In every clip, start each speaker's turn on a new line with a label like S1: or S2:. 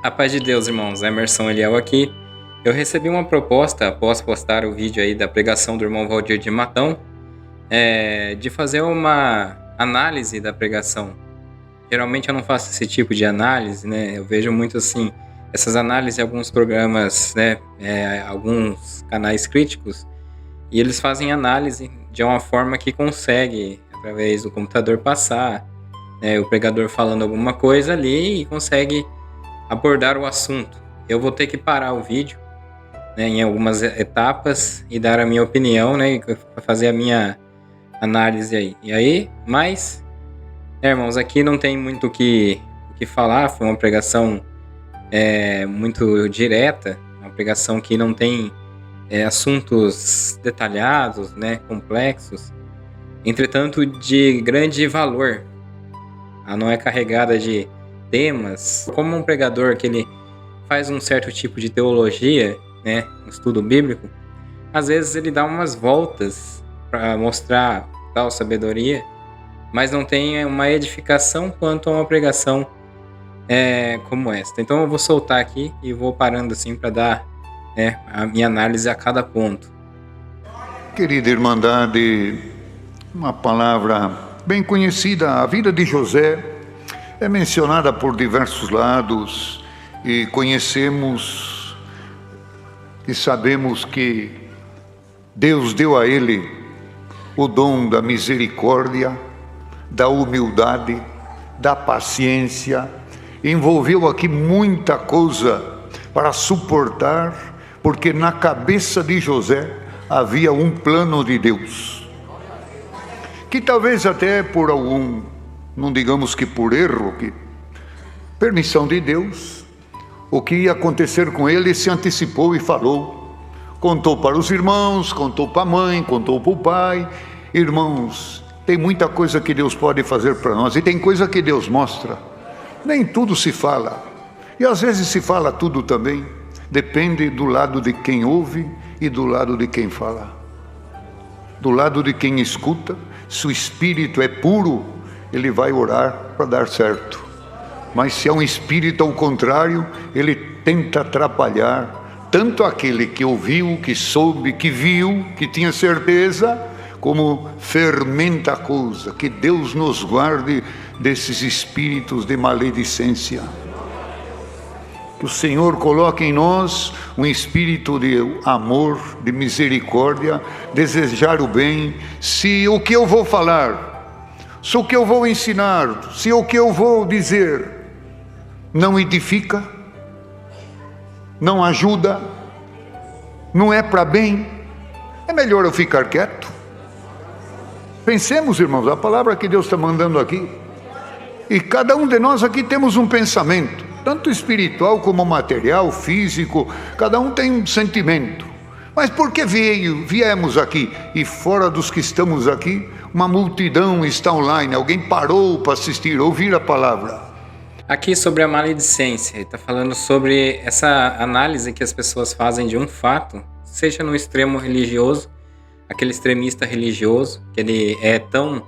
S1: A paz de Deus, irmãos. Emerson Eliel aqui. Eu recebi uma proposta após postar o vídeo aí da pregação do irmão Valdir de Matão, de fazer uma análise da pregação. Geralmente eu não faço esse tipo de análise, né? Eu vejo muito assim, essas análises em alguns programas, né? Alguns canais críticos, e eles fazem análise de uma forma que consegue, através do computador, passar, né, o pregador falando alguma coisa ali e consegue abordar o assunto. Eu vou ter que parar o vídeo, né, em algumas etapas e dar a minha opinião, né, e fazer a minha análise aí. E aí, mas, irmãos, aqui não tem muito o que falar. Foi uma pregação muito direta, uma pregação que não tem assuntos detalhados, né, complexos, entretanto de grande valor. Ela não é carregada de temas. Como um pregador que ele faz um certo tipo de teologia, né, um estudo bíblico, às vezes ele dá umas voltas para mostrar tal sabedoria, mas não tem uma edificação quanto a uma pregação como esta. Então eu vou soltar aqui e vou parando assim para dar, a minha análise a cada ponto.
S2: Querida Irmandade, uma palavra bem conhecida, a vida de José é mencionada por diversos lados e conhecemos e sabemos que Deus deu a ele o dom da misericórdia, da humildade, da paciência, envolveu aqui muita coisa para suportar, porque na cabeça de José havia um plano de Deus, que talvez até por algum, não digamos que por erro, que permissão de Deus, o que ia acontecer com ele se antecipou e falou, contou para os irmãos, contou para a mãe, contou para o pai. Irmãos, tem muita coisa que Deus pode fazer para nós e tem coisa que Deus mostra. Nem tudo se fala, e às vezes se fala tudo também, depende do lado de quem ouve e do lado de quem fala. Do lado de quem escuta, se o espírito é puro, ele vai orar para dar certo. Mas se é um espírito ao contrário, ele tenta atrapalhar tanto aquele que ouviu, que soube, que viu, que tinha certeza, como fermenta a coisa. Que Deus nos guarde desses espíritos de maledicência. Que o Senhor coloque em nós um espírito de amor, de misericórdia, desejar o bem. Se o que eu vou falar, se o que eu vou ensinar, se o que eu vou dizer não edifica, não ajuda, não é para bem, é melhor eu ficar quieto. Pensemos, irmãos, a palavra que Deus está mandando aqui. E cada um de nós aqui temos um pensamento, tanto espiritual como material, físico, cada um tem um sentimento. Mas por que viemos aqui? E fora dos que estamos aqui, uma multidão está online, alguém parou para assistir, ouvir a palavra.
S1: Aqui sobre a maledicência, ele está falando sobre essa análise que as pessoas fazem de um fato, seja no extremo religioso, aquele extremista religioso, que ele é tão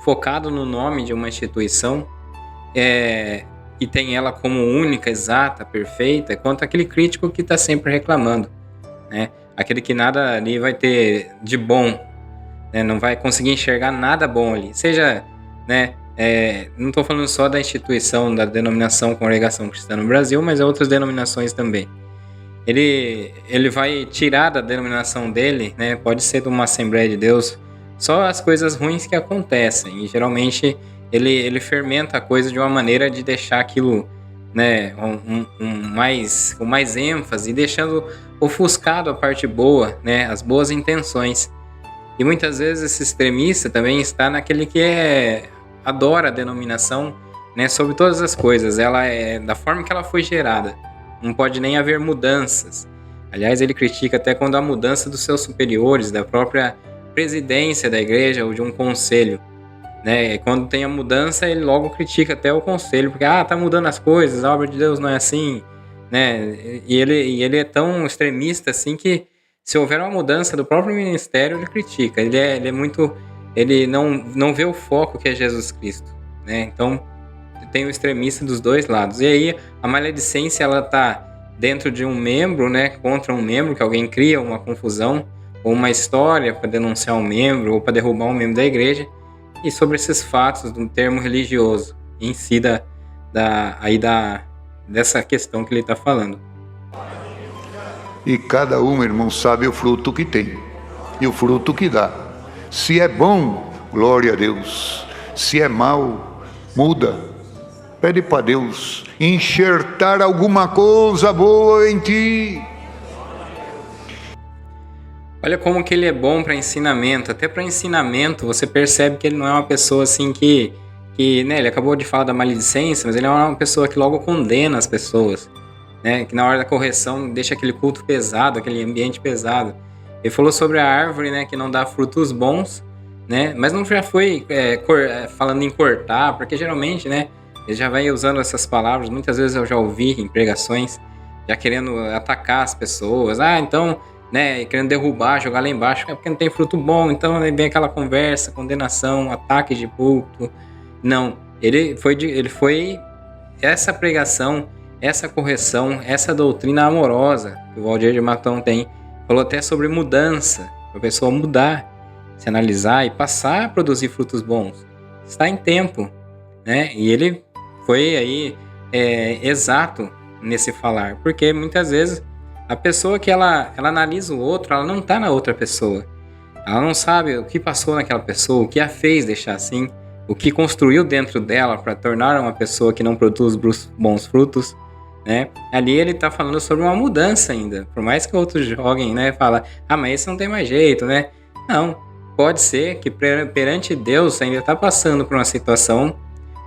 S1: focado no nome de uma instituição, e tem ela como única, exata, perfeita, quanto aquele crítico que está sempre reclamando, né? Aquele que nada ali vai ter de bom, né? Não vai conseguir enxergar nada bom ali, seja, né? Não estou falando só da instituição, da denominação Congregação Cristã no Brasil, mas outras denominações também. Ele vai tirar da denominação dele, né? Pode ser de uma Assembleia de Deus, só as coisas ruins que acontecem, e geralmente ele fermenta a coisa de uma maneira de deixar aquilo, né, com mais ênfase, deixando ofuscado a parte boa, né, as boas intenções. E muitas vezes esse extremista também está naquele que adora a denominação, né, sobre todas as coisas. Ela é da forma que ela foi gerada, não pode nem haver mudanças. Aliás, ele critica até quando há mudança dos seus superiores, da própria presidência da igreja ou de um conselho, né? Quando tem a mudança, ele logo critica até o conselho, porque tá mudando as coisas, a obra de Deus não é assim, né? E ele é tão extremista assim que se houver uma mudança do próprio ministério, ele critica. Ele é muito, ele não vê o foco que é Jesus Cristo, né? Então tem o extremista dos dois lados. E aí a maledicência ela tá dentro de um membro, né, contra um membro, que alguém cria uma confusão ou uma história para denunciar um membro ou para derrubar um membro da igreja, e sobre esses fatos do termo religioso em si dessa questão que ele está falando.
S2: E cada um, irmão, sabe o fruto que tem e o fruto que dá. Se é bom, glória a Deus. Se é mal, muda. Pede para Deus enxertar alguma coisa boa em ti.
S1: Olha como que ele é bom para ensinamento. Até para ensinamento você percebe que ele não é uma pessoa assim que né, ele acabou de falar da maledicência, mas ele é uma pessoa que logo condena as pessoas, né, que na hora da correção deixa aquele culto pesado, aquele ambiente pesado. Ele falou sobre a árvore, né, que não dá frutos bons, né, mas não já foi falando em cortar, porque geralmente, né, ele já vai usando essas palavras. Muitas vezes eu já ouvi em pregações já querendo atacar as pessoas. Então, né, querendo derrubar, jogar lá embaixo, porque não tem fruto bom. Então vem aquela conversa, condenação, ataque de culto. Não, ele foi essa pregação, essa correção, essa doutrina amorosa que o Valdir de Matão tem. Falou até sobre mudança, para a pessoa mudar, se analisar e passar a produzir frutos bons. Está em tempo, né? E ele foi aí exato nesse falar, porque muitas vezes a pessoa que ela analisa o outro, ela não está na outra pessoa. Ela não sabe o que passou naquela pessoa, o que a fez deixar assim, o que construiu dentro dela para tornar uma pessoa que não produz bons frutos, né? Ali ele está falando sobre uma mudança ainda. Por mais que outros joguem, né? Fala, mas esse não tem mais jeito, né? Não, pode ser que perante Deus ainda está passando por uma situação,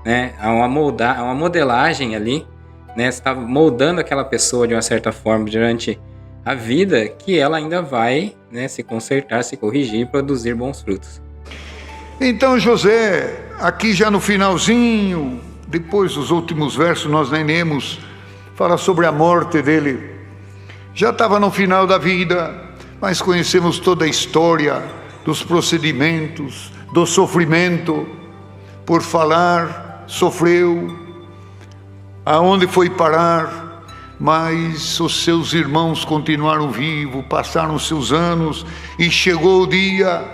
S1: né? Há uma modelagem ali, né? Você está moldando aquela pessoa de uma certa forma durante a vida, que ela ainda vai, né, se consertar, se corrigir e produzir bons frutos.
S2: Então José, aqui já no finalzinho, depois dos últimos versos nós nem lemos, fala sobre a morte dele. Já estava no final da vida, mas conhecemos toda a história dos procedimentos, do sofrimento. Por falar, sofreu. Aonde foi parar? Mas os seus irmãos continuaram vivos, passaram seus anos, e chegou o dia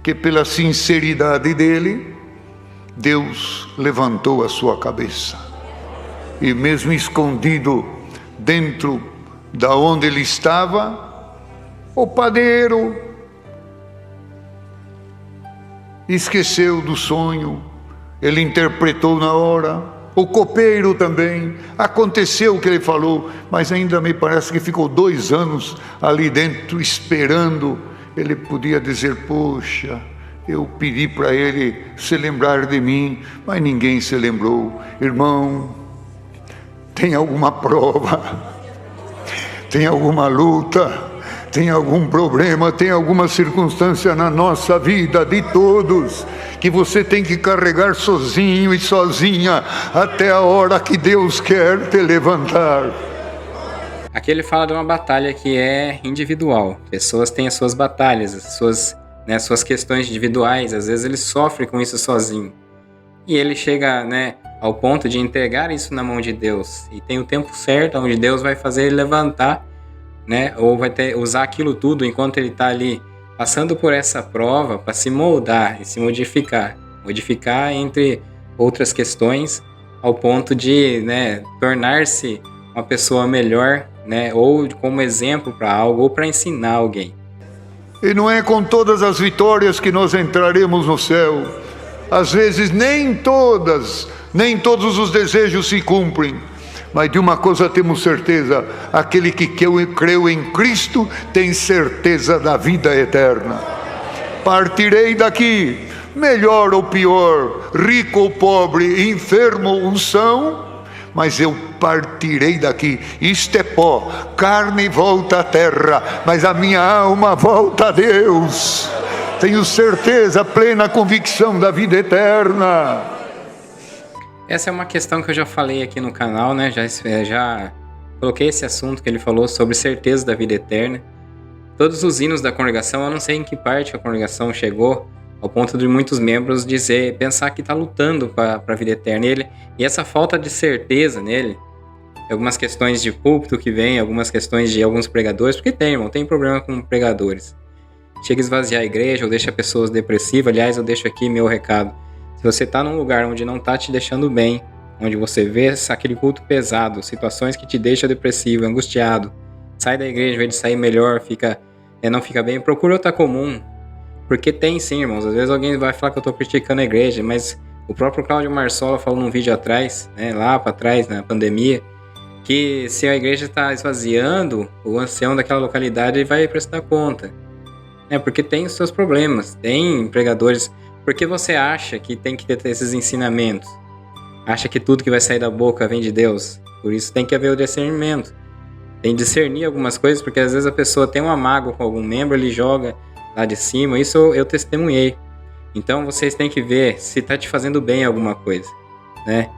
S2: que, pela sinceridade dele, Deus levantou a sua cabeça. E mesmo escondido dentro da onde ele estava, o padeiro esqueceu do sonho, ele interpretou na hora. O copeiro também, aconteceu o que ele falou, mas ainda me parece que ficou 2 anos ali dentro esperando. Ele podia dizer, poxa, eu pedi para ele se lembrar de mim, mas ninguém se lembrou. Irmão, tem alguma prova, tem alguma luta, tem algum problema, tem alguma circunstância na nossa vida, de todos, que você tem que carregar sozinho e sozinha, até a hora que Deus quer te levantar.
S1: Aqui ele fala de uma batalha que é individual. Pessoas têm as suas batalhas, as suas questões individuais. Às vezes ele sofre com isso sozinho. E ele chega, né, ao ponto de entregar isso na mão de Deus. E tem o tempo certo, onde Deus vai fazer ele levantar, né, ou vai usar aquilo tudo enquanto ele está ali passando por essa prova para se moldar e se modificar. Modificar entre outras questões, ao ponto de, né, tornar-se uma pessoa melhor, né, ou como exemplo para algo, ou para ensinar alguém.
S2: E não é com todas as vitórias que nós entraremos no céu. Às vezes nem todos os desejos se cumprem. Mas de uma coisa temos certeza: aquele que creu em Cristo tem certeza da vida eterna. Partirei daqui, melhor ou pior, rico ou pobre, enfermo ou são, mas eu partirei daqui. Isto é pó, carne volta à terra, mas a minha alma volta a Deus. Tenho certeza, plena convicção da vida eterna.
S1: Essa é uma questão que eu já falei aqui no canal, né? Já coloquei esse assunto que ele falou sobre certeza da vida eterna. Todos os hinos da congregação, eu não sei em que parte a congregação chegou, ao ponto de muitos membros pensar que está lutando para a vida eterna. E essa falta de certeza nele, algumas questões de púlpito que vem, algumas questões de alguns pregadores, porque tem problema com pregadores. Chega a esvaziar a igreja ou deixa pessoas depressivas. Aliás, eu deixo aqui meu recado. Se você está num lugar onde não está te deixando bem, onde você vê aquele culto pesado, situações que te deixam depressivo, angustiado, sai da igreja, ao invés de sair melhor, não fica bem, procura outra comum. Porque tem sim, irmãos. Às vezes alguém vai falar que eu estou criticando a igreja, mas o próprio Cláudio Marsola falou num vídeo atrás, lá para trás, na pandemia, que se a igreja está esvaziando, o ancião daquela localidade vai prestar conta. Porque tem os seus problemas, tem pregadores. Por que você acha que tem que ter esses ensinamentos? Acha que tudo que vai sair da boca vem de Deus? Por isso tem que haver o discernimento. Tem que discernir algumas coisas, porque às vezes a pessoa tem uma mágoa com algum membro, ele joga lá de cima. Isso eu testemunhei. Então vocês têm que ver se está te fazendo bem alguma coisa, né?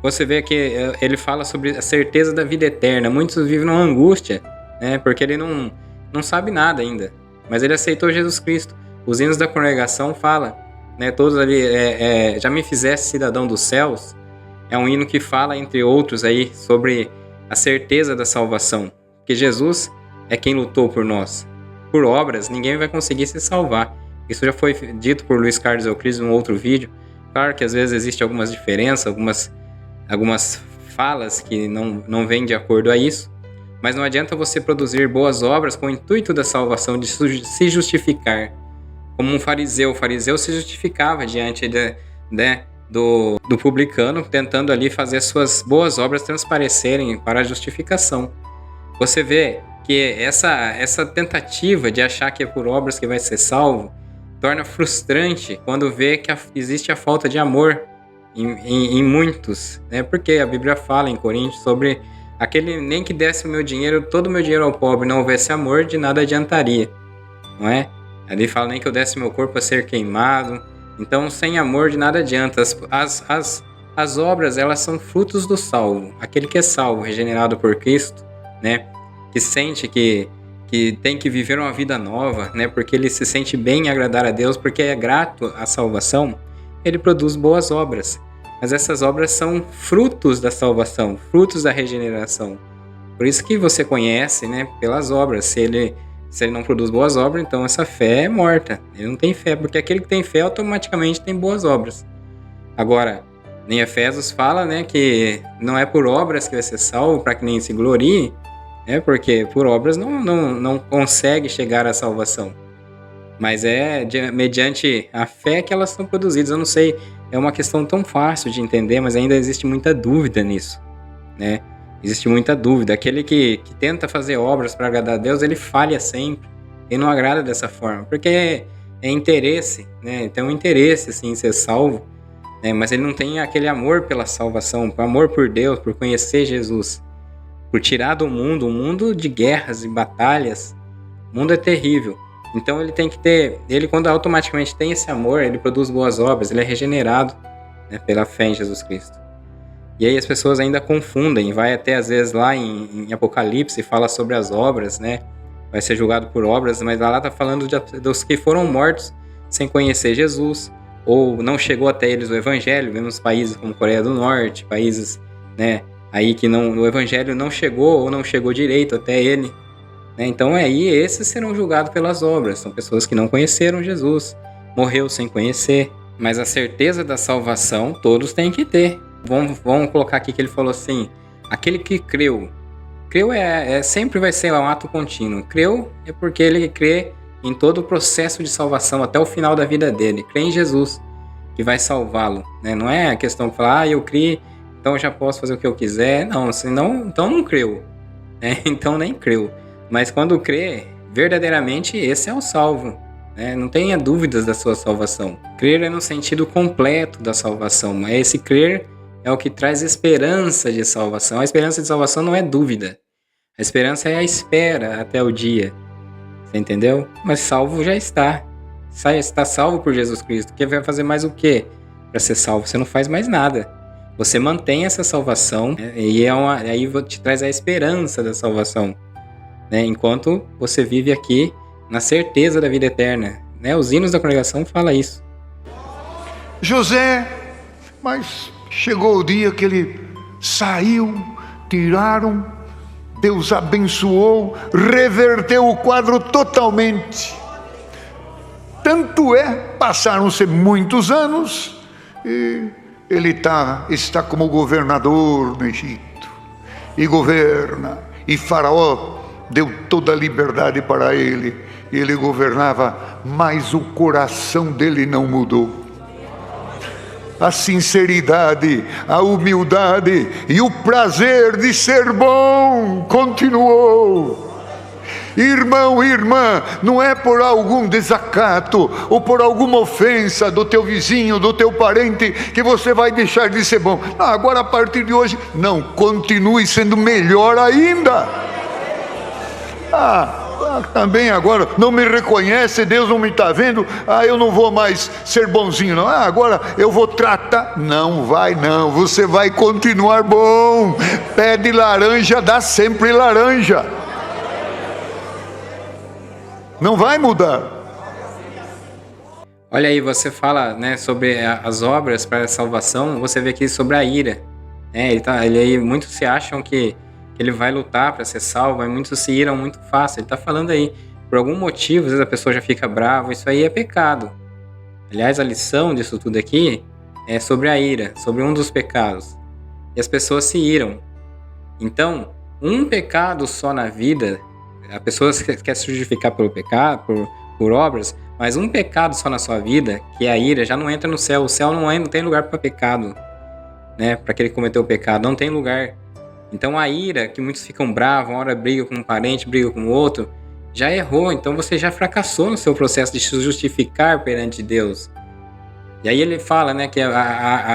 S1: Você vê que ele fala sobre a certeza da vida eterna. Muitos vivem numa angústia, né? Porque ele não sabe nada ainda. Mas ele aceitou Jesus Cristo. Os hinos da congregação falam, né? Todos ali, já me fizesse cidadão dos céus. É um hino que fala, entre outros, aí, sobre a certeza da salvação. Que Jesus é quem lutou por nós. Por obras, ninguém vai conseguir se salvar. Isso já foi dito por Luiz Carlos Euclides em um outro vídeo. Claro que às vezes existem algumas diferenças, algumas falas que não vêm de acordo a isso. Mas não adianta você produzir boas obras com o intuito da salvação, de se justificar. Como um fariseu. O fariseu se justificava diante do publicano, tentando ali fazer suas boas obras transparecerem para a justificação. Você vê que essa tentativa de achar que é por obras que vai ser salvo torna frustrante quando vê que existe a falta de amor em muitos, né? Porque a Bíblia fala em Coríntios sobre aquele nem que desse o meu dinheiro, todo o meu dinheiro ao pobre, não houvesse amor, de nada adiantaria, não é? Ali fala nem que eu desse meu corpo a ser queimado. Então, sem amor, de nada adianta. As obras, elas são frutos do salvo. Aquele que é salvo, regenerado por Cristo, né? Que sente que tem que viver uma vida nova, né? Porque ele se sente bem em agradar a Deus, porque é grato à salvação, ele produz boas obras. Mas essas obras são frutos da salvação, frutos da regeneração. Por isso que você conhece, né, pelas obras. Se ele não produz boas obras, então essa fé é morta. Ele não tem fé, porque aquele que tem fé automaticamente tem boas obras. Agora, em Efésios fala, né, que não é por obras que vai ser salvo, para que nem se glorie, né, porque por obras não consegue chegar à salvação. Mas mediante a fé que elas são produzidas. Eu não sei, é uma questão tão fácil de entender, mas ainda existe muita dúvida nisso, né? Existe muita dúvida. Aquele que tenta fazer obras para agradar a Deus, ele falha sempre. Ele não agrada dessa forma, porque é interesse, né? Tem um interesse, assim, em ser salvo, né? Mas ele não tem aquele amor pela salvação, amor por Deus, por conhecer Jesus, por tirar do mundo, um mundo de guerras e batalhas. O mundo é terrível. Então ele tem que ter, quando automaticamente tem esse amor, ele produz boas obras, ele é regenerado, né, pela fé em Jesus Cristo. E aí as pessoas ainda confundem, vai até às vezes lá em Apocalipse, fala sobre as obras, né, vai ser julgado por obras, mas lá está falando dos que foram mortos sem conhecer Jesus, ou não chegou até eles o Evangelho. Vemos países como Coreia do Norte, países, né, aí que o Evangelho não chegou ou não chegou direito até ele. Então aí esses serão julgados pelas obras. São pessoas que não conheceram Jesus, morreu sem conhecer. Mas a certeza da salvação todos têm que ter. Vamos colocar aqui que ele falou assim: aquele que creu sempre vai ser um ato contínuo. Creu é porque ele crê em todo o processo de salvação até o final da vida dele. Crê em Jesus, que vai salvá-lo, né? Não é a questão de falar, eu criei, então eu já posso fazer o que eu quiser. Não, senão, então não creu, né? Então nem creu. Mas quando crê, verdadeiramente esse é o salvo, né? Não tenha dúvidas da sua salvação. Crer é no sentido completo da salvação, mas esse crer é o que traz esperança de salvação. A esperança de salvação não é dúvida. A esperança é a espera até o dia. Você entendeu? Mas salvo já está. Está salvo por Jesus Cristo. Você vai fazer mais o quê para ser salvo? Você não faz mais nada. Você mantém essa salvação, né? E aí te traz a esperança da salvação, né? Enquanto você vive aqui na certeza da vida eterna. né? Os hinos da congregação falam isso.
S2: José, mas chegou o dia que ele saiu, tiraram, Deus abençoou, reverteu o quadro totalmente. Tanto é, passaram-se muitos anos e ele está como governador no Egito. E governa, e Faraó deu toda a liberdade para ele. E ele governava, mas o coração dele não mudou. A sinceridade, a humildade e o prazer de ser bom continuou. Irmão, irmã, não é por algum desacato ou por alguma ofensa do teu vizinho, do teu parente, que você vai deixar de ser bom. Não, agora a partir de hoje, não, continue sendo melhor ainda. Também agora não me reconhece, Deus não me está vendo, eu não vou mais ser bonzinho não, agora eu vou tratar, não vai não, você vai continuar bom. Pé de laranja dá sempre laranja, não vai mudar.
S1: Olha aí, você fala, né, sobre as obras para a salvação, você vê aqui sobre a ira, né? Ele aí, muitos se acham que ele vai lutar para ser salvo, mas muitos se iram muito fácil. Ele está falando aí, por algum motivo, às vezes a pessoa já fica brava, isso aí é pecado. Aliás, a lição disso tudo aqui é sobre a ira, sobre um dos pecados. E as pessoas se iram. Então, um pecado só na vida, a pessoa quer se justificar pelo pecado, por obras, mas um pecado só na sua vida, que é a ira, já não entra no céu. O céu não tem lugar para pecado, né? Para aquele que cometeu o pecado, não tem lugar. Então a ira, que muitos ficam bravos, uma hora briga com um parente, briga com o outro, já errou, então você já fracassou no seu processo de se justificar perante Deus. E aí ele fala, né, que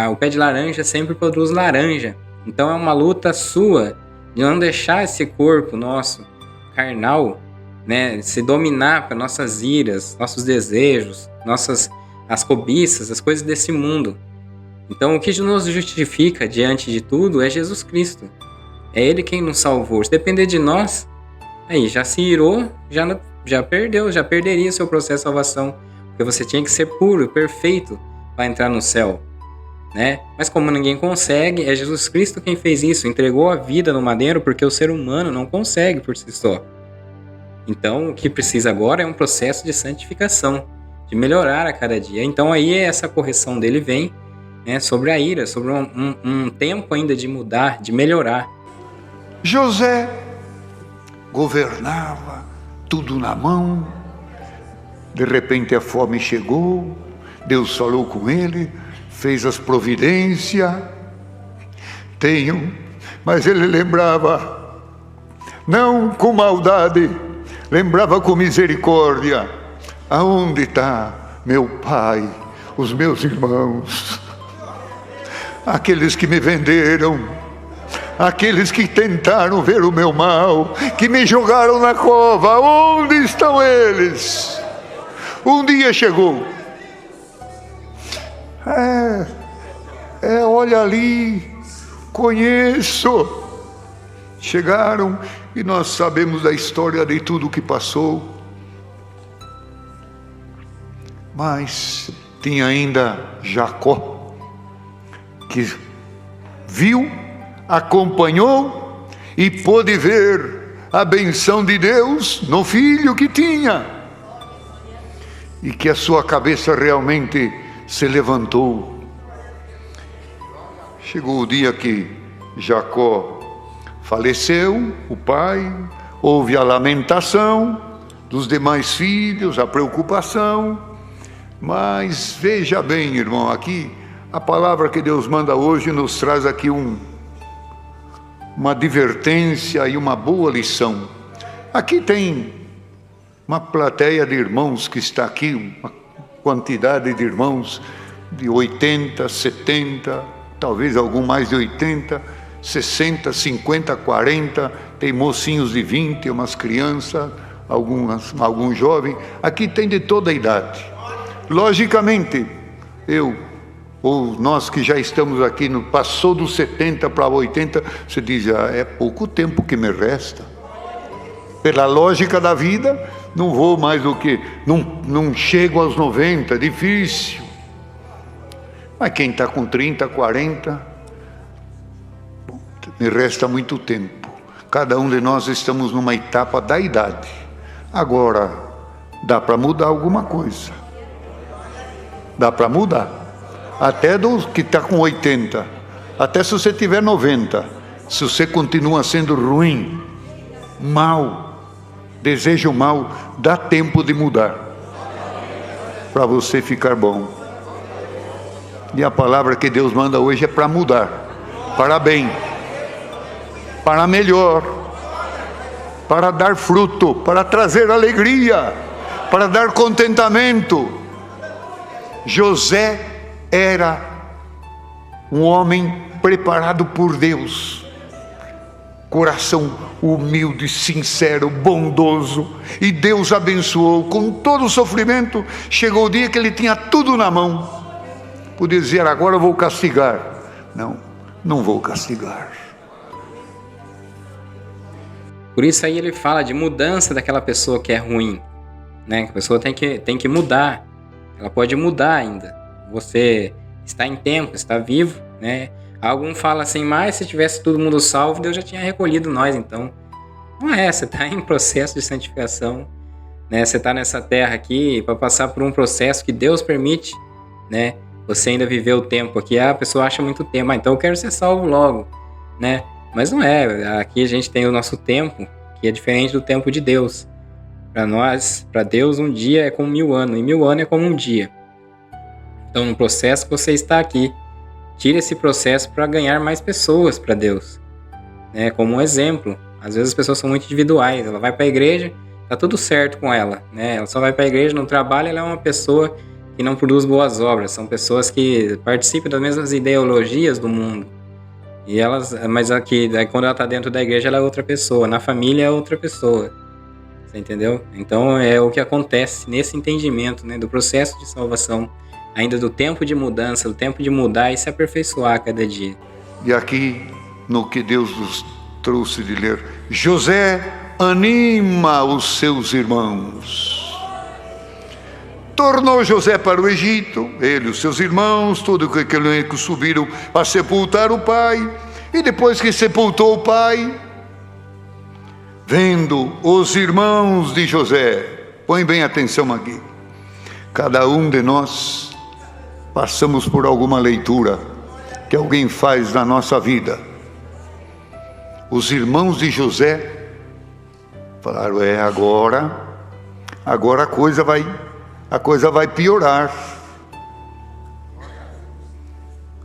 S1: o pé de laranja sempre produz laranja. Então é uma luta sua de não deixar esse corpo nosso, carnal, né, se dominar para nossas iras, nossos desejos, as cobiças, as coisas desse mundo. Então o que nos justifica diante de tudo é Jesus Cristo. É Ele quem nos salvou. Se depender de nós, aí já se irou, já perdeu, já perderia seu processo de salvação. Porque você tinha que ser puro, perfeito para entrar no céu, né? Mas como ninguém consegue, é Jesus Cristo quem fez isso. Entregou a vida no madeiro porque o ser humano não consegue por si só. Então o que precisa agora é um processo de santificação, de melhorar a cada dia. Então aí essa correção dele vem, né, sobre a ira, sobre um tempo ainda de mudar, de melhorar.
S2: José governava, tudo na mão. De repente a fome chegou, Deus falou com ele, fez as providências. Mas ele lembrava, não com maldade, lembrava com misericórdia. Aonde está meu pai, os meus irmãos, aqueles que me venderam, aqueles que tentaram ver o meu mal, que me jogaram na cova, onde estão eles? Um dia chegou, olha ali, conheço. Chegaram e nós sabemos da história de tudo que passou. Mas tinha ainda Jacó, que viu, acompanhou e pôde ver a benção de Deus no filho que tinha, e que a sua cabeça realmente se levantou. Chegou o dia que Jacó faleceu, o pai, houve a lamentação dos demais filhos, a preocupação. Mas veja bem, irmão, aqui a palavra que Deus manda hoje nos traz aqui uma advertência e uma boa lição. Aqui tem uma plateia de irmãos que está aqui, uma quantidade de irmãos de 80, 70, talvez algum mais de 80, 60, 50, 40, tem mocinhos de 20, umas crianças, alguns jovens, aqui tem de toda a idade. Logicamente, ou nós que já estamos aqui, passou dos 70 para 80, você diz, é pouco tempo que me resta. Pela lógica da vida, não vou mais do que, não chego aos 90, difícil. Mas quem está com 30, 40, me resta muito tempo. Cada um de nós estamos numa etapa da idade. Agora, dá para mudar alguma coisa. Dá para mudar. Até do que está com 80. Até se você tiver 90. Se você continua sendo ruim, mal, desejo mal, dá tempo de mudar. Para você ficar bom. E a palavra que Deus manda hoje é para mudar. Para bem. Para melhor. Para dar fruto. Para trazer alegria. Para dar contentamento. José era um homem preparado por Deus, coração humilde, sincero, bondoso, e Deus abençoou com todo o sofrimento. Chegou o dia que ele tinha tudo na mão, podia dizer: agora eu vou castigar. Não vou castigar.
S1: Por isso aí ele fala de mudança daquela pessoa que é ruim, né? A pessoa tem que mudar. Ela pode mudar ainda. Você está em tempo, está vivo, né? Algum fala assim: mas se tivesse todo mundo salvo, Deus já tinha recolhido nós. Então, não é, você está em processo de santificação, né? Você está nessa terra aqui para passar por um processo que Deus permite, né? Você ainda viveu o tempo aqui. A pessoa acha muito tempo, então eu quero ser salvo logo, né? Mas não é. Aqui a gente tem o nosso tempo, que é diferente do tempo de Deus. Para nós, para Deus, um dia é como 1000 anos, e 1000 anos é como um dia. Então, no processo que você está aqui, tire esse processo para ganhar mais pessoas para Deus, né? Como um exemplo. Às vezes as pessoas são muito individuais. Ela vai para a igreja, tá tudo certo com ela, né? Ela só vai para a igreja, no trabalho ela é uma pessoa que não produz boas obras. São pessoas que participam das mesmas ideologias do mundo. E elas, mas aqui, quando ela está dentro da igreja, ela é outra pessoa. Na família é outra pessoa. Você entendeu? Então é o que acontece nesse entendimento, né, do processo de salvação, ainda do tempo de mudança, do tempo de mudar e se aperfeiçoar a cada dia.
S2: E aqui, no que Deus nos trouxe de ler, José anima os seus irmãos. Tornou José para o Egito, ele e os seus irmãos, todo aquele que subiram a sepultar o pai. E depois que sepultou o pai, vendo os irmãos de José, põe bem atenção aqui, cada um de nós passamos por alguma leitura que alguém faz na nossa vida. Os irmãos de José falaram: agora a coisa vai piorar.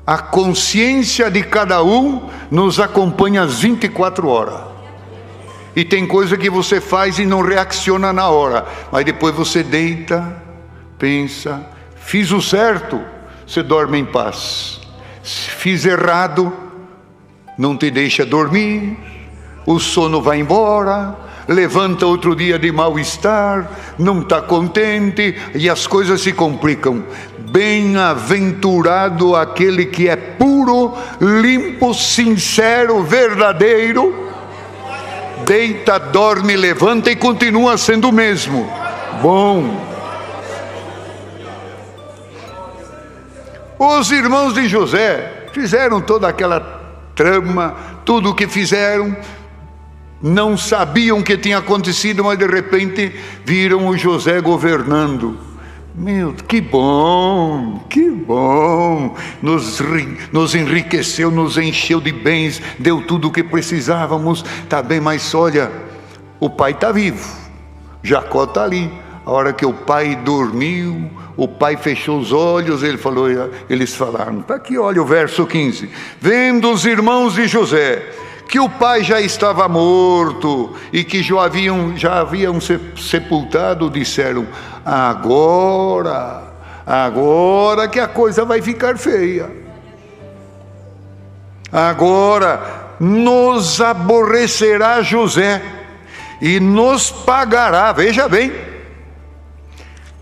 S2: A consciência de cada um nos acompanha às 24 horas. E tem coisa que você faz e não reacciona na hora, mas depois você deita, pensa: fiz o certo, você dorme em paz. Fiz errado, não te deixa dormir, o sono vai embora, levanta outro dia de mal-estar, não está contente e as coisas se complicam. Bem-aventurado aquele que é puro, limpo, sincero, verdadeiro. Deita, dorme, levanta e continua sendo o mesmo. Bom. Os irmãos de José fizeram toda aquela trama, tudo o que fizeram. Não sabiam o que tinha acontecido, mas de repente viram o José governando. Meu, que bom, nos enriqueceu, nos encheu de bens, deu tudo o que precisávamos. Tá bem, mas olha, o pai está vivo, Jacó está ali. A hora que o pai dormiu, o pai fechou os olhos, eles falaram, está aqui, olha o verso 15, vendo os irmãos de José que o pai já estava morto e que já haviam sepultado, disseram: agora que a coisa vai ficar feia, agora nos aborrecerá José e nos pagará, veja bem,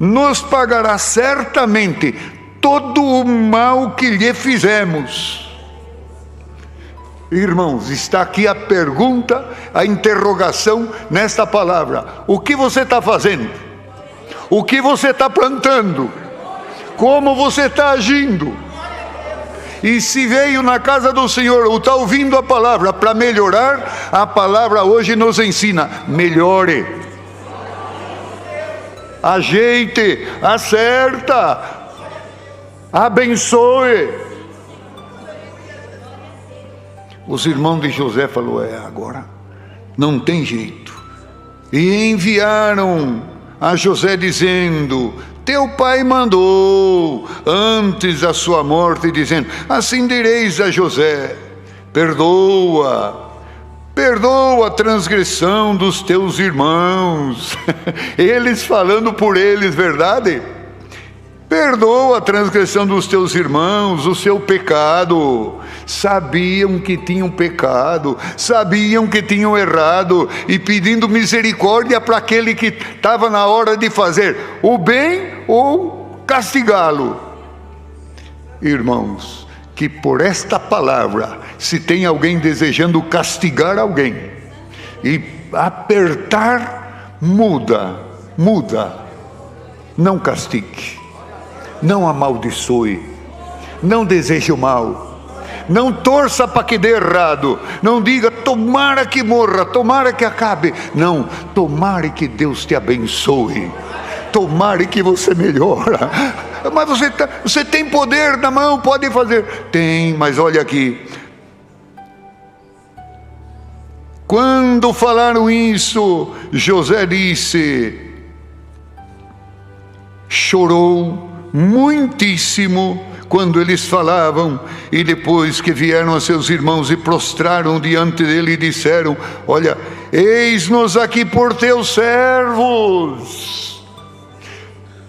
S2: nos pagará certamente todo o mal que lhe fizemos. Irmãos, está aqui a pergunta, a interrogação nesta palavra. O que você está fazendo? O que você está plantando? Como você está agindo? E se veio na casa do Senhor ou está ouvindo a palavra para melhorar, a palavra hoje nos ensina: melhore, ajeite, acerta, abençoe. Os irmãos de José falaram: agora não tem jeito. E enviaram a José dizendo: teu pai mandou antes da sua morte, dizendo: assim direis a José, perdoa a transgressão dos teus irmãos. Eles falando por eles, verdade? Perdoa a transgressão dos teus irmãos, o seu pecado. Sabiam que tinham pecado, sabiam que tinham errado, e pedindo misericórdia para aquele que estava na hora de fazer o bem ou castigá-lo. Irmãos, que por esta palavra, se tem alguém desejando castigar alguém e apertar, muda, não castigue, não amaldiçoe, não deseje o mal, não torça para que dê errado, não diga tomara que morra, tomara que acabe, não, tomara que Deus te abençoe, tomara que você melhora. Mas você tem poder na mão, pode fazer. Tem, mas olha aqui, quando falaram isso, José disse, chorou muitíssimo quando eles falavam, e depois que vieram a seus irmãos e prostraram diante dele e disseram: olha, eis-nos aqui por teus servos.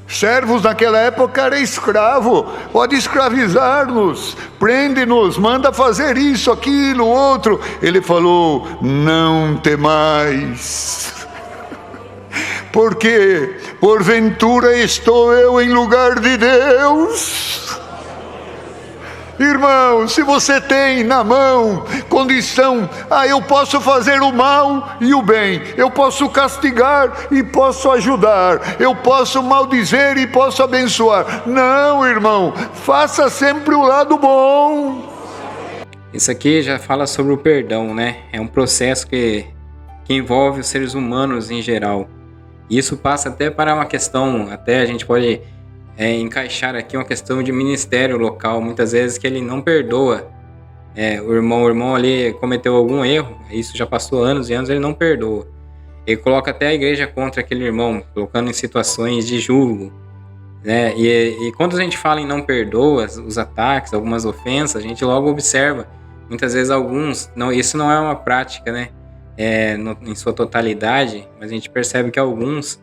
S2: Servos naquela época era escravo, pode escravizar-nos, prende-nos, manda fazer isso, aquilo, outro. Ele falou: não temais, porque porventura estou eu em lugar de Deus? Irmão, se você tem na mão condição, eu posso fazer o mal e o bem, eu posso castigar e posso ajudar, eu posso maldizer e posso abençoar. Não, irmão, faça sempre o lado bom.
S1: Isso aqui já fala sobre o perdão, né? É um processo que envolve os seres humanos em geral. Isso passa até para uma questão, até a gente pode encaixar aqui uma questão de ministério local, muitas vezes que ele não perdoa. O irmão ali cometeu algum erro, isso já passou anos e anos, ele não perdoa. Ele coloca até a igreja contra aquele irmão, colocando em situações de julgo, né? E quando a gente fala em não perdoa, os ataques, algumas ofensas, a gente logo observa, muitas vezes isso não é uma prática, né? Em sua totalidade, mas a gente percebe que alguns,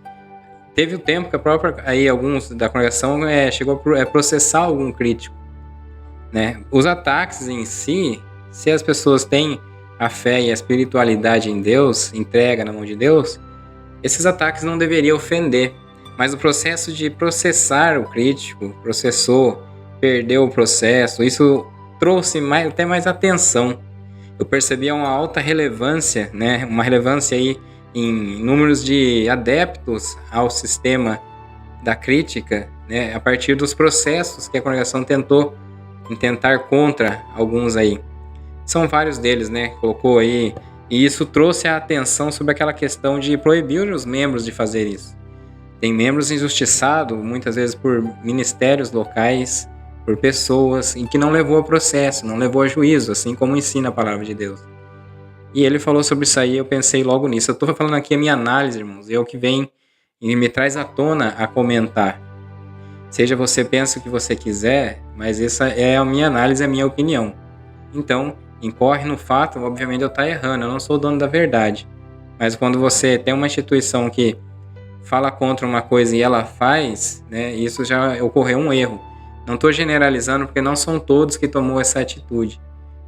S1: teve o tempo que alguns da congregação chegou a processar algum crítico, né? Os ataques em si, se as pessoas têm a fé e a espiritualidade em Deus, entrega na mão de Deus, esses ataques não deveriam ofender, mas o processo de processar o crítico, processou, perdeu o processo, isso trouxe até mais atenção. Eu percebi uma alta relevância, né? Uma relevância aí em números de adeptos ao sistema da crítica, né? A partir dos processos que a congregação tentou intentar contra alguns aí. São vários deles, né? Colocou aí, e isso trouxe a atenção sobre aquela questão de proibir os membros de fazer isso. Tem membros injustiçados, muitas vezes por ministérios locais, por pessoas, em que não levou a processo, não levou a juízo, assim como ensina a palavra de Deus. E ele falou sobre isso aí, eu pensei logo nisso. Eu estou falando aqui a minha análise, irmãos, é o que vem e me traz à tona a comentar. Seja você pensa o que você quiser, mas essa é a minha análise, a minha opinião. Então, incorre no fato, obviamente eu estou errando, eu não sou o dono da verdade. Mas quando você tem uma instituição que fala contra uma coisa e ela faz, né, isso já ocorreu um erro. Não estou generalizando porque não são todos que tomou essa atitude.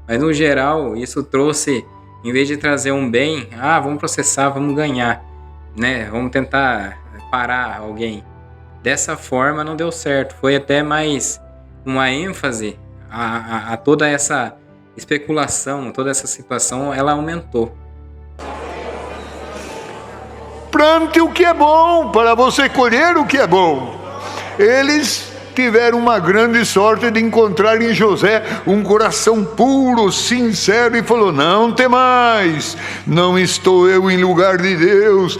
S1: Mas no geral, isso trouxe, em vez de trazer um bem, vamos processar, vamos ganhar, né? Vamos tentar parar alguém. Dessa forma não deu certo. Foi até mais uma ênfase a toda essa especulação, toda essa situação, ela aumentou.
S2: Plante o que é bom, para você colher o que é bom. Eles tiveram uma grande sorte de encontrar em José um coração puro, sincero, e falou: não temais, não estou eu em lugar de Deus,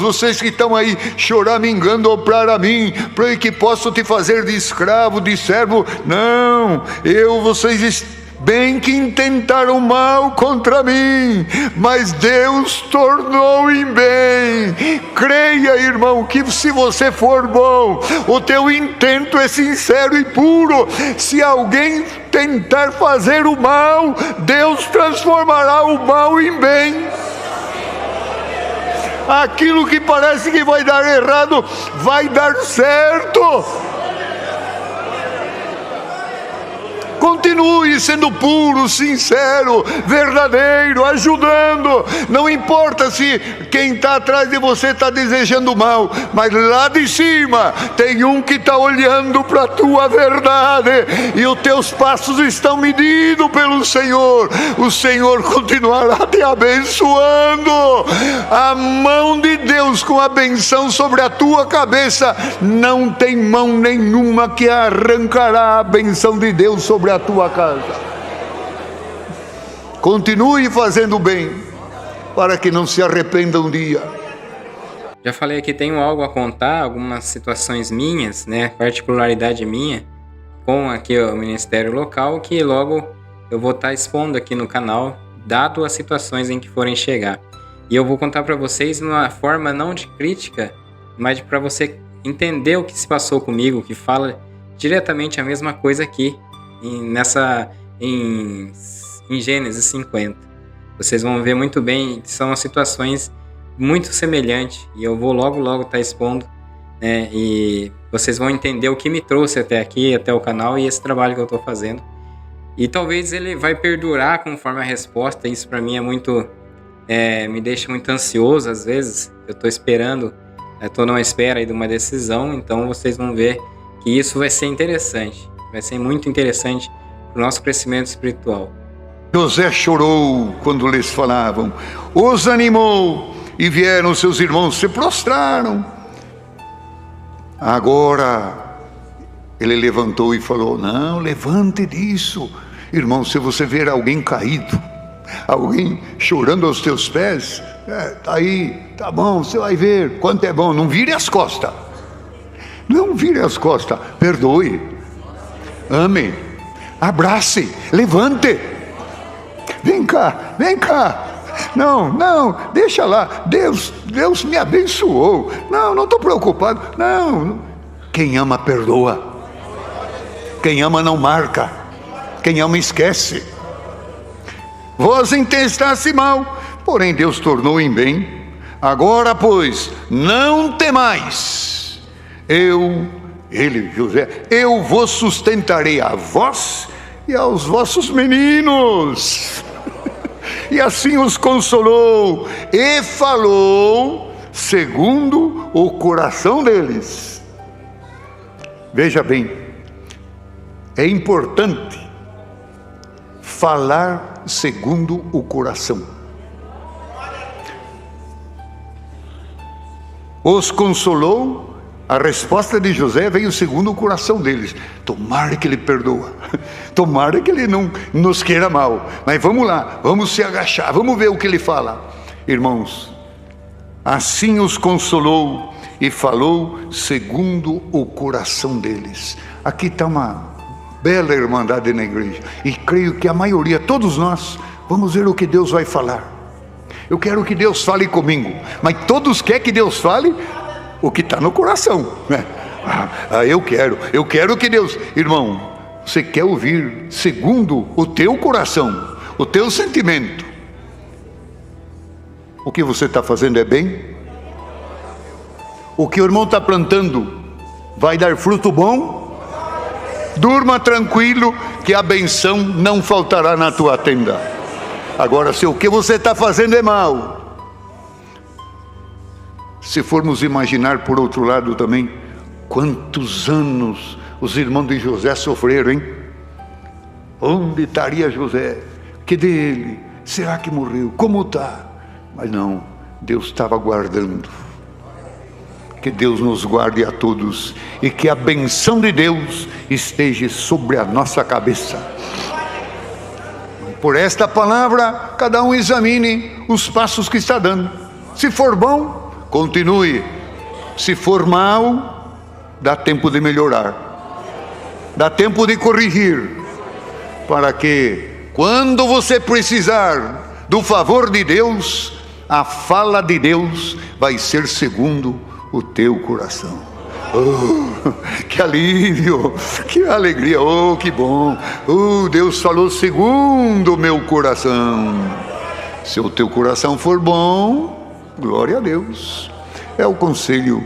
S2: vocês que estão aí choramingando para mim, para que posso te fazer de escravo, de servo, não, vocês bem que intentaram mal contra mim, mas Deus tornou em bem. Creia, irmão, que se você for bom, o teu intento é sincero e puro. Se alguém tentar fazer o mal, Deus transformará o mal em bem. Aquilo que parece que vai dar errado, vai dar certo. Continue sendo puro, sincero, verdadeiro, ajudando. Não importa se quem está atrás de você está desejando mal, mas lá de cima tem um que está olhando para a tua verdade, e os teus passos estão medidos pelo Senhor. O Senhor continuará te abençoando. A mão de Deus com a benção sobre a tua cabeça, não tem mão nenhuma que arrancará a benção de Deus sobre a tua casa. Continue fazendo bem, para que não se arrependa um dia.
S1: Já falei que tenho algo a contar, algumas situações minhas, né, particularidade minha, com aqui o ministério local, que logo eu vou estar expondo aqui no canal, dado as situações em que forem chegar. E eu vou contar para vocês numa forma não de crítica, mas para você entender o que se passou comigo, que fala diretamente a mesma coisa aqui, em Gênesis 50. Vocês vão ver muito bem que são situações muito semelhantes, e eu vou logo estar expondo, né, e vocês vão entender o que me trouxe até aqui, até o canal, e esse trabalho que eu estou fazendo. E talvez ele vai perdurar conforme a resposta. Isso para mim é muito, me deixa muito ansioso às vezes. Eu estou esperando, estou numa espera aí de uma decisão, então vocês vão ver que isso vai ser interessante. Vai ser muito interessante para o nosso crescimento espiritual.
S2: José chorou quando lhes falavam, os animou, e vieram seus irmãos, se prostraram. Agora ele levantou e falou: não, levante disso. Irmão, se você ver alguém caído, alguém chorando aos teus pés, tá aí, tá bom, você vai ver quanto é bom. Não vire as costas, não vire as costas, perdoe, ame, abrace, levante. Vem cá, não, deixa lá, Deus me abençoou, não estou preocupado, não. Quem ama perdoa, quem ama não marca, quem ama esquece. Vós intestaste mal, porém Deus tornou em bem. Agora, pois, não temais, José, eu vos sustentarei a vós e aos vossos meninos. E assim os consolou e falou segundo o coração deles. Veja bem, é importante falar segundo o coração. Os consolou. A resposta de José veio segundo o coração deles. Tomara que ele perdoa, tomara que ele não nos queira mal, mas vamos lá, vamos se agachar, vamos ver o que ele fala. Irmãos, assim os consolou e falou segundo o coração deles. Aqui está uma bela irmandade na igreja, e creio que a maioria, todos nós, vamos ver o que Deus vai falar. Eu quero que Deus fale comigo, mas todos querem que Deus fale o que está no coração, né? Eu quero que Deus... Irmão, você quer ouvir segundo o teu coração, o teu sentimento. O que você está fazendo é bem? O que o irmão está plantando vai dar fruto bom? Durma tranquilo, que a benção não faltará na tua tenda. Agora, se o que você está fazendo é mal, se formos imaginar por outro lado também, quantos anos os irmãos de José sofreram, hein? Onde estaria José? Que dele? Será que morreu? Como está? Mas não, Deus estava guardando. Que Deus nos guarde a todos e que a benção de Deus esteja sobre a nossa cabeça. Por esta palavra, cada um examine os passos que está dando. Se for bom, continue. Se for mal, dá tempo de melhorar. Dá tempo de corrigir. Para que, quando você precisar do favor de Deus, a fala de Deus vai ser segundo o teu coração. Oh, que alívio, que alegria, oh, que bom. Oh, Deus falou segundo o meu coração. Se o teu coração for bom, glória a Deus. É o conselho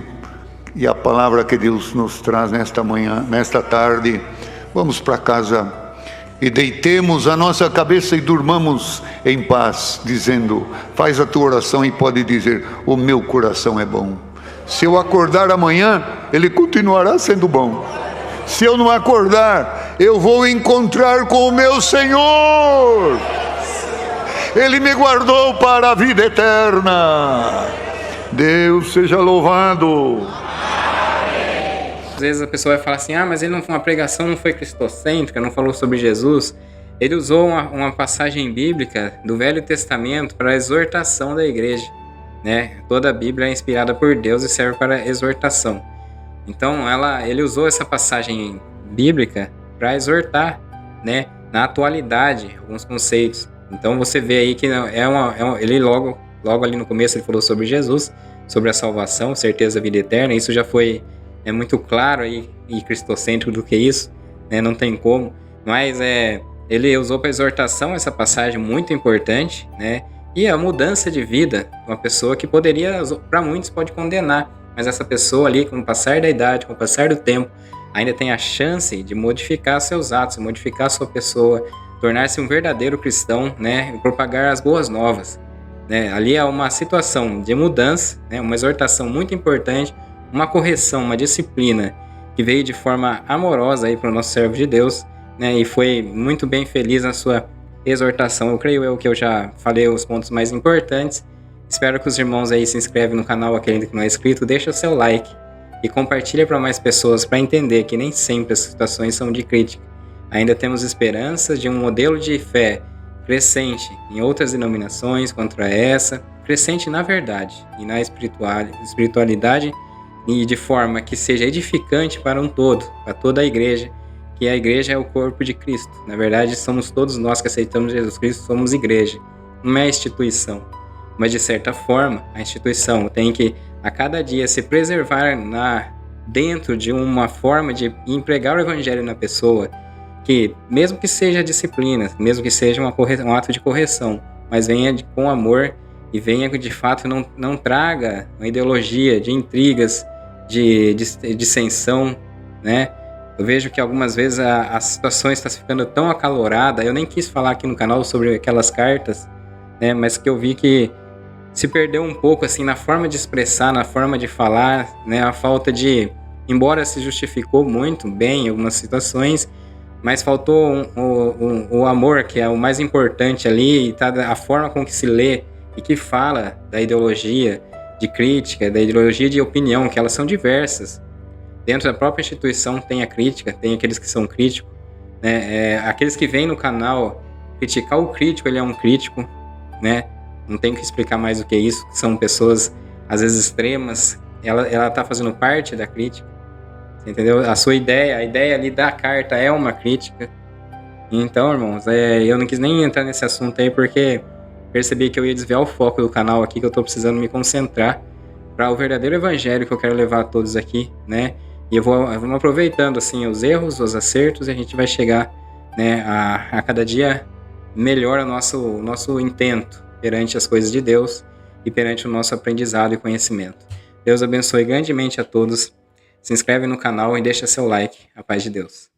S2: e a palavra que Deus nos traz nesta manhã, nesta tarde. Vamos para casa e deitemos a nossa cabeça e durmamos em paz, dizendo: faz a tua oração e pode dizer: o meu coração é bom. Se eu acordar amanhã, ele continuará sendo bom. Se eu não acordar, eu vou encontrar com o meu Senhor. Ele me guardou para a vida eterna. Deus seja louvado.
S1: Às vezes a pessoa vai falar assim: mas uma pregação não foi cristocêntrica, não falou sobre Jesus. Ele usou uma passagem bíblica do Velho Testamento para a exortação da igreja. Né? Toda a Bíblia é inspirada por Deus e serve para exortação. Então ele usou essa passagem bíblica para exortar, né, na atualidade, alguns conceitos. Então você vê aí que ele logo ali no começo ele falou sobre Jesus, sobre a salvação, certeza da vida eterna. Isso já foi muito claro aí, e cristocêntrico do que isso, né? Não tem como. Mas ele usou para exortação essa passagem muito importante, né? E a mudança de vida, uma pessoa que poderia, para muitos, pode condenar, mas essa pessoa ali, com o passar da idade, com o passar do tempo, ainda tem a chance de modificar seus atos, modificar sua pessoa, tornar-se um verdadeiro cristão, né, e propagar as boas novas. Né? Ali é uma situação de mudança, né, uma exortação muito importante, uma correção, uma disciplina que veio de forma amorosa para o nosso servo de Deus, né, e foi muito bem feliz na sua exortação. Eu creio que eu já falei os pontos mais importantes. Espero que os irmãos aí se inscrevem no canal, aquele que não é inscrito, deixa o seu like e compartilha para mais pessoas, para entender que nem sempre as situações são de crítica. Ainda temos esperanças de um modelo de fé crescente em outras denominações contra essa, crescente na verdade e na espiritualidade, e de forma que seja edificante para um todo, para toda a igreja, que a igreja é o corpo de Cristo. Na verdade, somos todos nós que aceitamos Jesus Cristo, somos igreja, não é instituição. Mas, de certa forma, a instituição tem que, a cada dia, se preservar dentro de uma forma de empregar o evangelho na pessoa, que, mesmo que seja disciplina, mesmo que seja um ato de correção, mas venha com amor e venha, de fato, não traga uma ideologia de intrigas, de dissensão, né? Eu vejo que algumas vezes a situação está ficando tão acalorada. Eu nem quis falar aqui no canal sobre aquelas cartas, né, mas que eu vi que se perdeu um pouco assim na forma de expressar, na forma de falar, né, a falta de, embora se justificou muito bem em algumas situações, mas faltou o amor, que é o mais importante ali, e tá a forma com que se lê e que fala da ideologia de crítica, da ideologia de opinião, que elas são diversas. Dentro da própria instituição tem a crítica, tem aqueles que são críticos, né? Aqueles que vêm no canal criticar o crítico, ele é um crítico, né? Não tem que explicar mais do que isso, são pessoas às vezes extremas, ela tá fazendo parte da crítica, entendeu? A sua ideia, a ideia ali da carta é uma crítica. Então, irmãos, eu não quis nem entrar nesse assunto aí porque percebi que eu ia desviar o foco do canal aqui, que eu tô precisando me concentrar para o verdadeiro evangelho que eu quero levar a todos aqui, né? E vamos aproveitando assim os erros, os acertos, e a gente vai chegar, né, a cada dia melhor o nosso intento perante as coisas de Deus e perante o nosso aprendizado e conhecimento. Deus abençoe grandemente a todos. Se inscreve no canal e deixa seu like. A paz de Deus.